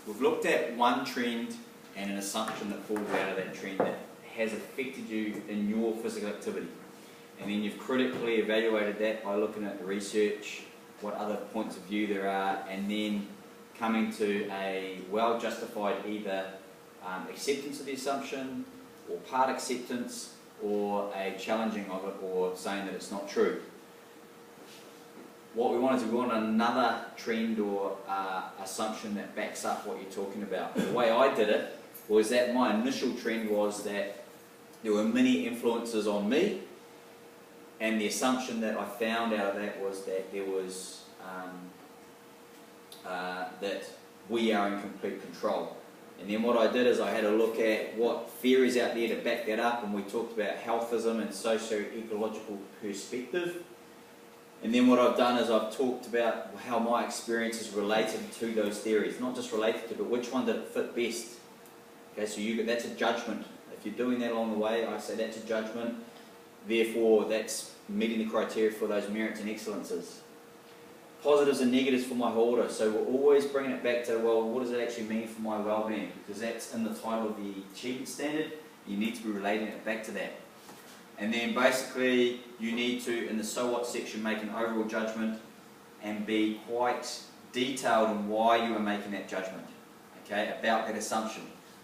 we've looked at one trend and an assumption that falls out of that trend that has affected you in your physical activity. And then you've critically evaluated that by looking at the research, what other points of view there are, and then coming to a well-justified either acceptance of the assumption, or part acceptance, or a challenging of it, or saying that it's not true. What we want is we want another trend or assumption that backs up what you're talking about. The way I did it was that my initial trend was that there were many influences on me, and the assumption that I found out of that was that there was that we are in complete control. And then what I did is I had a look at what theories out there to back that up, and we talked about healthism and socio-ecological perspective. And then what I've done is I've talked about how my experience is related to those theories. Not just related to, but which one did it fit best. Okay, so that's a judgment. If you're doing that along the way, I say that's a judgment. Therefore, that's meeting the criteria for those merits and excellences. Positives and negatives for my order. So we're always bringing it back to, well, what does it actually mean for my well-being? Because that's in the title of the achievement standard. You need to be relating it back to that. And then basically, you need to, in the so what section, make an overall judgment and be quite detailed on why you are making that judgment, okay, about that assumption.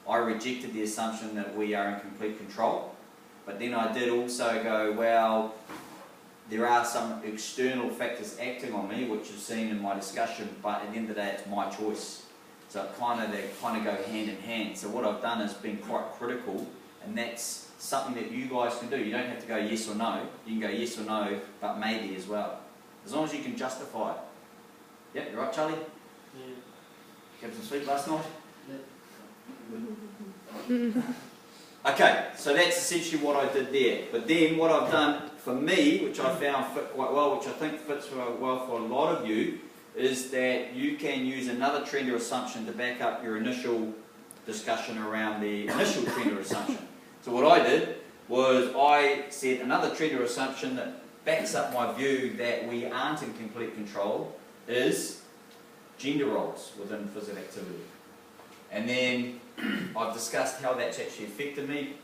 I rejected the assumption that we are in complete control, but then I did also go, well, there are some external factors acting on me, which you've seen in my discussion, but at the end of the day, it's my choice. So they kind of go hand in hand. So what I've done is been quite critical, and that's something that you guys can do. You don't have to go yes or no. You can go yes or no, but maybe as well. As long as you can justify it. Yeah, you right, Charlie? Yeah. Had some sleep last night? Yeah. Okay, so that's essentially what I did there. But then what I've done for me, which I found fit quite well, which I think fits well for a lot of you, is that you can use another trend or assumption to back up your initial discussion around the initial trend or assumption. So what I did was I said another trend or assumption that backs up my view that we aren't in complete control is gender roles within physical activity. And then I've discussed how that's actually affected me,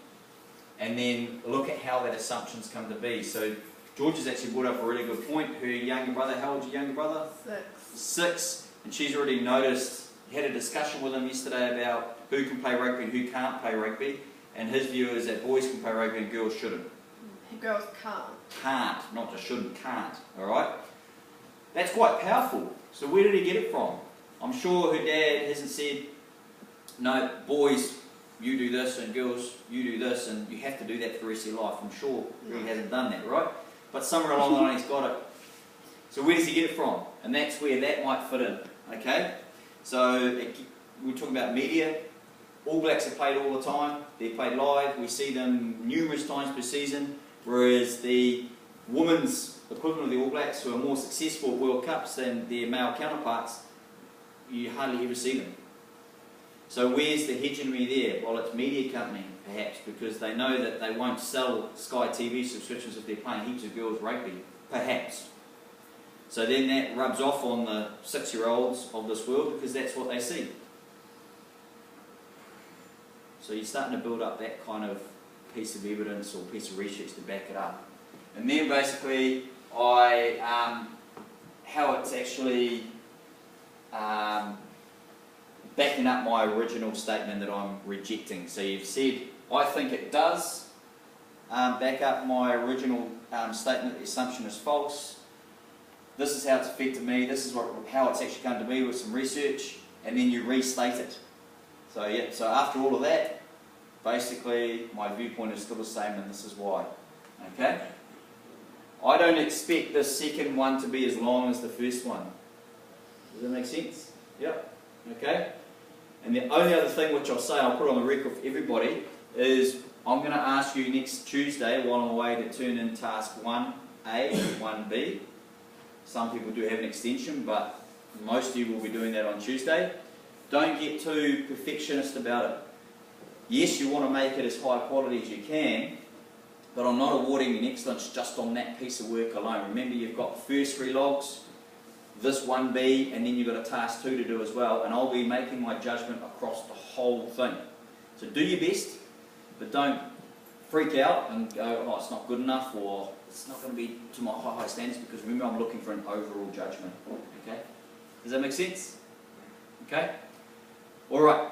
and then look at how that assumption's come to be. So George has actually brought up a really good point. Her younger brother, how old's your younger brother? 6. 6, and she's already noticed, you had a discussion with him yesterday about who can play rugby and who can't play rugby, and his view is that boys can play rugby and girls shouldn't. Girls can't. Can't, not just shouldn't, can't, alright? That's quite powerful. So where did he get it from? I'm sure her dad hasn't said, no, boys, you do this, and girls, you do this, and you have to do that for the rest of your life. I'm sure he hasn't done that, right? But somewhere along the line he's got it. So where does he get it from? And that's where that might fit in, okay? So we're talking about media. All Blacks are played all the time. They're played live. We see them numerous times per season, whereas the women's equivalent of the All Blacks, who are more successful at World Cups than their male counterparts, you hardly ever see them. So where's the hegemony there? Well, it's media company, perhaps, because they know that they won't sell Sky TV subscriptions if they're playing heaps of girls rugby, perhaps. So then that rubs off on the 6-year-olds of this world because that's what they see. So you're starting to build up that kind of piece of evidence or piece of research to back it up. And then basically, how it's actually backing up my original statement that I'm rejecting. So you've said, I think it does back up my original statement, the assumption is false. This is how it's affected me, this is how it's actually come to me with some research, and then you restate it. So yeah, so after all of that, basically my viewpoint is still the same, and this is why. Okay? I don't expect this second one to be as long as the first one. Does that make sense? Yep. Okay? And the only other thing which I'll say, I'll put on the record for everybody, is I'm going to ask you next Tuesday while I'm away to turn in task 1A and 1B. Some people do have an extension, but most of you will be doing that on Tuesday. Don't get too perfectionist about it. Yes, you want to make it as high quality as you can, but I'm not awarding you an excellence just on that piece of work alone. Remember, you've got the first 3 logs, this 1B, and then you've got a task 2 to do as well, and I'll be making my judgment across the whole thing. So do your best, but don't freak out and go, oh, it's not good enough, or it's not going to be to my high standards, because remember, I'm looking for an overall judgment. Okay? Does that make sense? Okay? Alright.